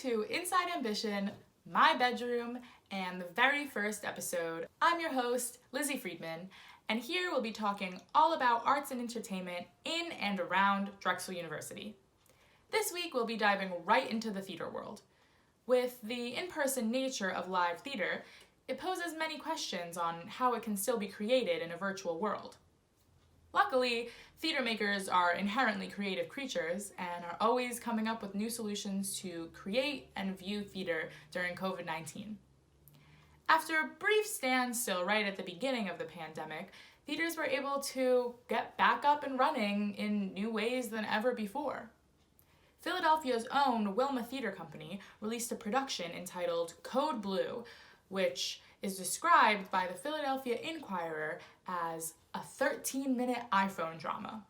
to Inside Ambition, My Bedroom, and the very first episode. I'm your host, Lizzy Friedman, and here we'll be talking all about arts and entertainment in and around Drexel University. This week we'll be diving right into the theater world. With the in-person nature of live theater, it poses many questions on how it can still be created in a virtual world. Luckily, theater makers are inherently creative creatures and are always coming up with new solutions to create and view theater during COVID-19. After a brief standstill right at the beginning of the pandemic, theaters were able to get back up and running in new ways than ever before. Philadelphia's own Wilma Theater Company released a production entitled Code Blue, which is described by the Philadelphia Inquirer as a 13-minute iPhone drama.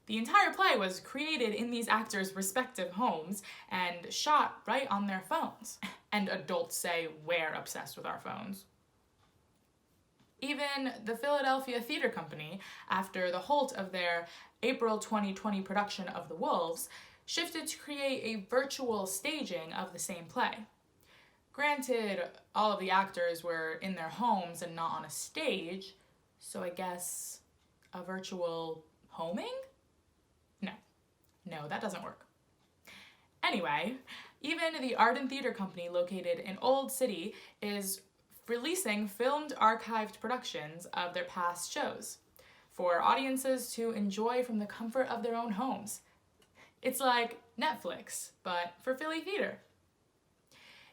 The entire play was created in these actors' respective homes and shot right on their phones. And adults say we're obsessed with our phones. Even the Philadelphia Theater Company, after the halt of their April 2020 production of The Wolves, shifted to create a virtual staging of the same play. Granted, all of the actors were in their homes and not on a stage, so I guess a virtual homing? No, that doesn't work. Anyway, even the Art and Theater Company located in Old City is releasing filmed archived productions of their past shows for audiences to enjoy from the comfort of their own homes. It's like Netflix, but for Philly theater.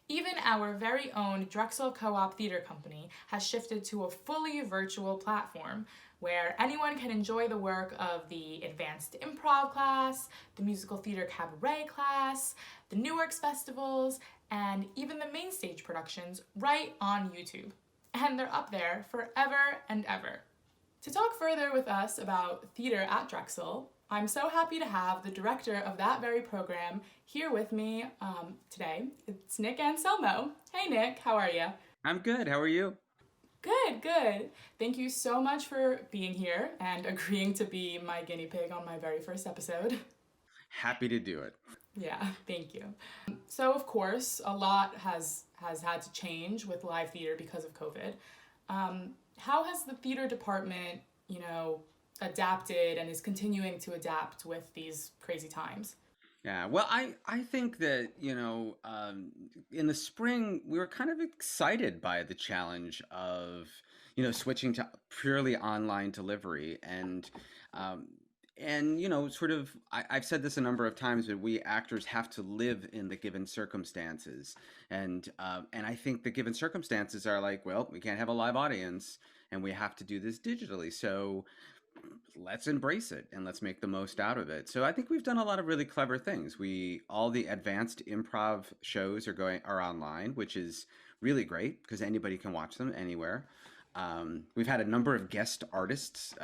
Even our very own Drexel Co-op Theater Company has shifted to a fully virtual platform where anyone can enjoy the work of the advanced improv class, the musical theater cabaret class, the New Works festivals, and even the main stage productions right on YouTube. And they're up there forever and ever. To talk further with us about theater at Drexel, I'm so happy to have the director of that very program here with me today. It's Nick Anselmo. Hey Nick, how are you? I'm good. How are you? Good. Thank you so much for being here and agreeing to be my guinea pig on my very first episode. Happy to do it. Yeah, thank you. So of course, a lot has had to change with live theater because of COVID. How has the theater department, adapted and is continuing to adapt with these crazy times? Yeah, well, I think that, in the spring, we were kind of excited by the challenge of, switching to purely online delivery. I've said this a number of times, but we actors have to live in the given circumstances. And I think the given circumstances are like, well, we can't have a live audience and we have to do this digitally. So let's embrace it and let's make the most out of it. So I think we've done a lot of really clever things. All the advanced improv shows are online, which is really great because anybody can watch them anywhere. We've had a number of guest artists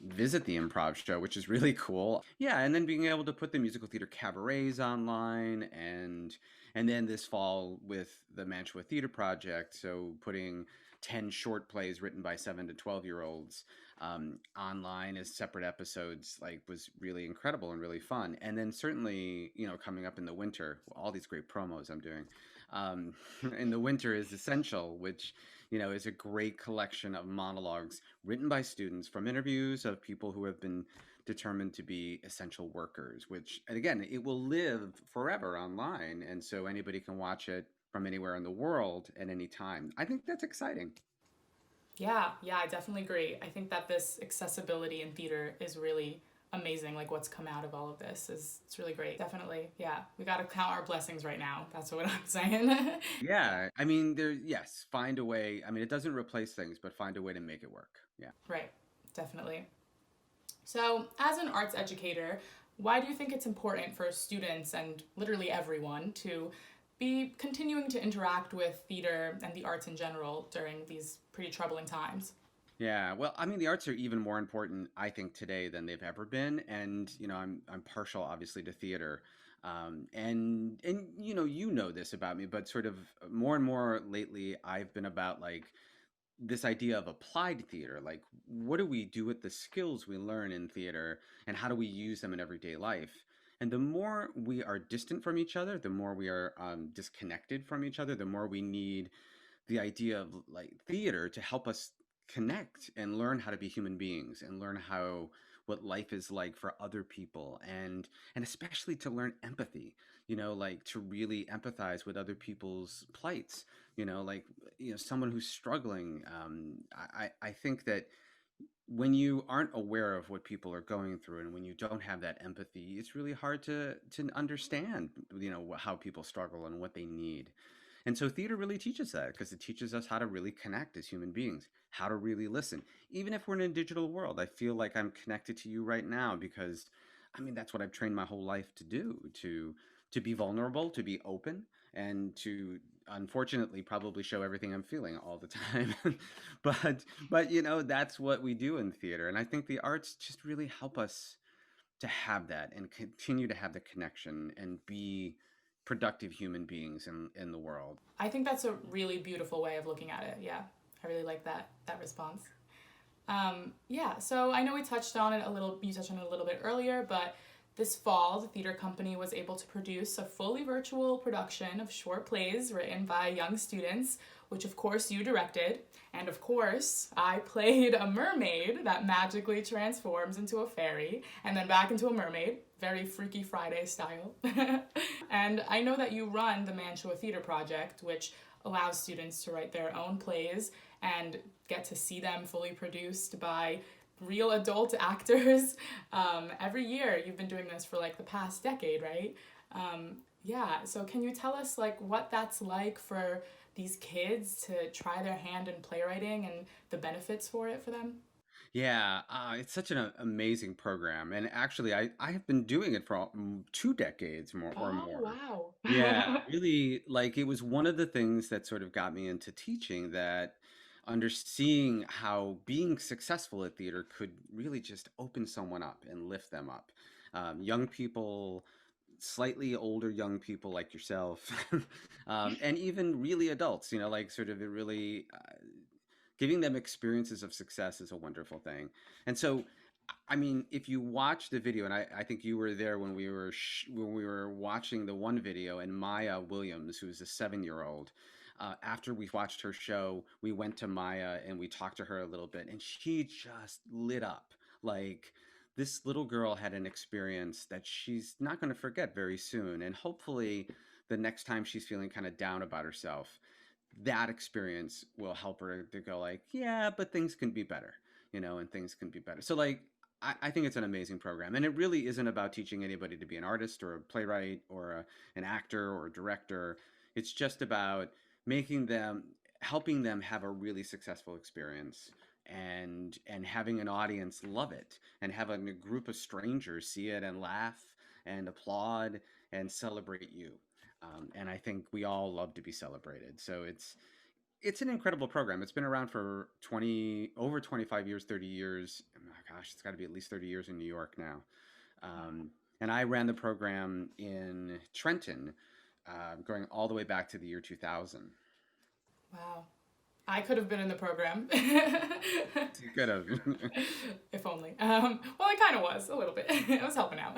visit the improv show, which is really cool. Yeah, and then being able to put the musical theater cabarets online, and then this fall with the Mantua Theatre Project, so putting 10 short plays written by 7 to 12-year-olds online as separate episodes, was really incredible and really fun. And then certainly, coming up in the winter, all these great promos I'm doing in the winter is Essential, which is a great collection of monologues written by students from interviews of people who have been determined to be essential workers, and again, it will live forever online. And so anybody can watch it from anywhere in the world at any time. I think that's exciting. Yeah, I definitely agree. I think that this accessibility in theater is really amazing. Like what's come out of all of this it's really great. Definitely. Yeah. We got to count our blessings right now. That's what I'm saying. Yeah. I mean, find a way. I mean, it doesn't replace things, but find a way to make it work. Yeah. Right. Definitely. So, as an arts educator, why do you think it's important for students and literally everyone to be continuing to interact with theater and the arts in general during these pretty troubling times? Yeah, well, I mean, the arts are even more important, I think, today than they've ever been. And I'm partial, obviously, to theater, and you know this about me, but sort of more and more lately, I've been about this idea of applied theater. Like, what do we do with the skills we learn in theater, and how do we use them in everyday life? And the more we are distant from each other, the more we are disconnected from each other, the more we need the idea of like theater to help us connect and learn how to be human beings and learn how what life is like for other people, and especially to learn empathy, like to really empathize with other people's plights, like someone who's struggling. I think that when you aren't aware of what people are going through and when you don't have that empathy, it's really hard to understand, how people struggle and what they need. And so theater really teaches that because it teaches us how to really connect as human beings, how to really listen. Even if we're in a digital world, I feel like I'm connected to you right now because I mean that's what I've trained my whole life to do, to be vulnerable, to be open, and to unfortunately probably show everything I'm feeling all the time. But that's what we do in theater. And I think the arts just really help us to have that and continue to have the connection and be productive human beings in the world. I think that's a really beautiful way of looking at it. Yeah, I really like that response. Yeah, so I know we touched on it a little. You touched on it a little bit earlier, but this fall, the theater company was able to produce a fully virtual production of short plays written by young students, which of course you directed, and of course I played a mermaid that magically transforms into a fairy and then back into a mermaid, very Freaky Friday style. And I know that you run the Mantua Theatre Project, which allows students to write their own plays and get to see them fully produced by real adult actors. Every year. You've been doing this for like the past decade, right? Yeah, so can you tell us like what that's like for these kids to try their hand in playwriting and the benefits for it for them? Yeah, it's such an amazing program, and actually, I have been doing it for 2 decades more or Oh, more. Yeah, wow. really, like it was one of the things that sort of got me into teaching, that under seeing how being successful at theater could really just open someone up and lift them up. Young people, slightly older young people like yourself, and even really adults, like sort of it really giving them experiences of success is a wonderful thing. And so, I mean, if you watch the video, and I think you were there when we were watching the one video, and Maya Williams, who's a 7-year-old, after we watched her show, we went to Maya and we talked to her a little bit, and she just lit up. Like this little girl had an experience that she's not going to forget very soon, and hopefully, the next time she's feeling kind of down about herself, that experience will help her to go like, yeah, but things can be better, and things can be better. So like, I think it's an amazing program, and it really isn't about teaching anybody to be an artist or a playwright or an actor or a director. It's just about making them, helping them have a really successful experience, and having an audience love it, and having a group of strangers see it and laugh and applaud and celebrate you. And I think we all love to be celebrated. So it's an incredible program. It's been around for 25 years, 30 years. Oh my gosh, it's got to be at least 30 years in New York now. And I ran the program in Trenton, going all the way back to the year 2000. Wow. I could have been in the program. You could have. If only. Well, I kind of was a little bit. I was helping out.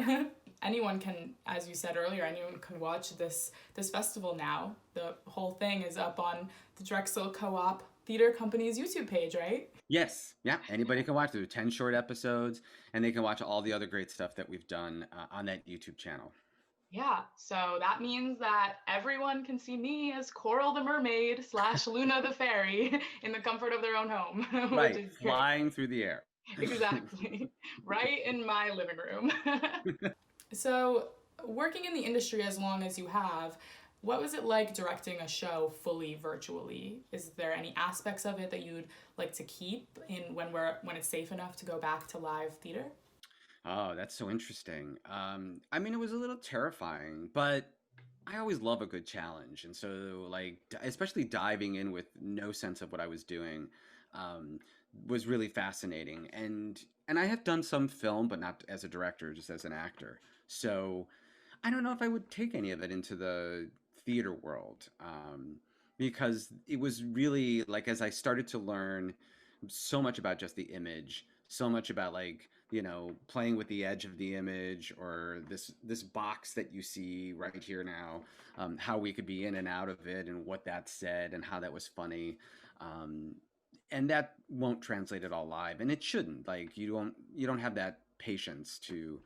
Anyone can, as you said earlier, anyone can watch this festival now. The whole thing is up on the Drexel Co-op Theater Company's YouTube page, right? Yes, yeah. Anybody can watch. There are 10 short episodes, and they can watch all the other great stuff that we've done on that YouTube channel. Yeah, so that means that everyone can see me as Coral the Mermaid slash Luna the Fairy in the comfort of their own home, which Right, is great. flying through the air. Exactly. Right in my living room. So, working in the industry as long as you have, what was it like directing a show fully virtually? Is there any aspects of it that you'd like to keep in when it's safe enough to go back to live theater? Oh, that's so interesting. I mean, it was a little terrifying, but I always love a good challenge. And so, like, especially diving in with no sense of what I was doing, um, was really fascinating. And I have done some film, but not as a director, just as an actor. So I don't know if I would take any of it into the theater world, because it was really like as I started to learn so much about just the image, so much about like playing with the edge of the image, or this box that you see right here now, how we could be in and out of it, and what that said, and how that was funny. Um, and that won't translate it all live, and it shouldn't. Like you don't have that patience to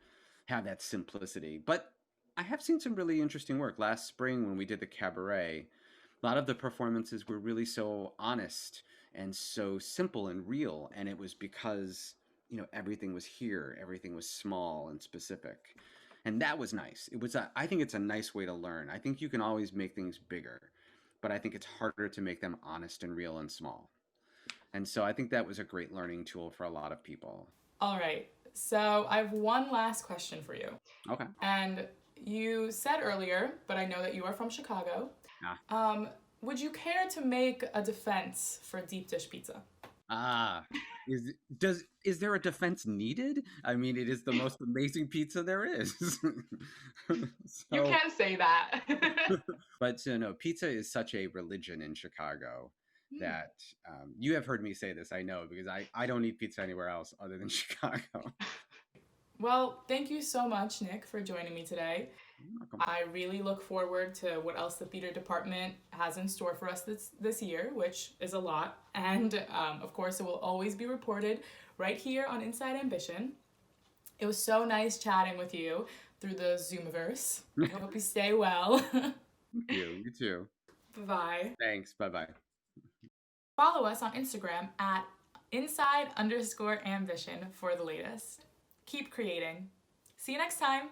have that simplicity. But I have seen some really interesting work. Last spring when we did the cabaret, a lot of the performances were really so honest and so simple and real, and it was because everything was here, everything was small and specific, and that was nice. I think it's a nice way to learn. I think you can always make things bigger, but I think it's harder to make them honest and real and small. And so I think that was a great learning tool for a lot of people. All right. So I have one last question for you. Okay. And you said earlier, but I know that you are from Chicago. Ah. Would you care to make a defense for deep dish pizza? Ah, is there a defense needed? I mean, it is the most amazing pizza there is. You So, can say that. but no, pizza is such a religion in Chicago Hmm. that you have heard me say this. I know because I don't eat pizza anywhere else other than Chicago. Well, thank you so much, Nick, for joining me today. You're welcome. I really look forward to what else the theater department has in store for us this year, which is a lot. And of course, it will always be reported right here on Inside Ambition. It was so nice chatting with you through the Zoomiverse. I hope you stay well. Thank you. You too. Bye. Thanks. Bye bye. Follow us on Instagram at inside_ambition for the latest. Keep creating. See you next time.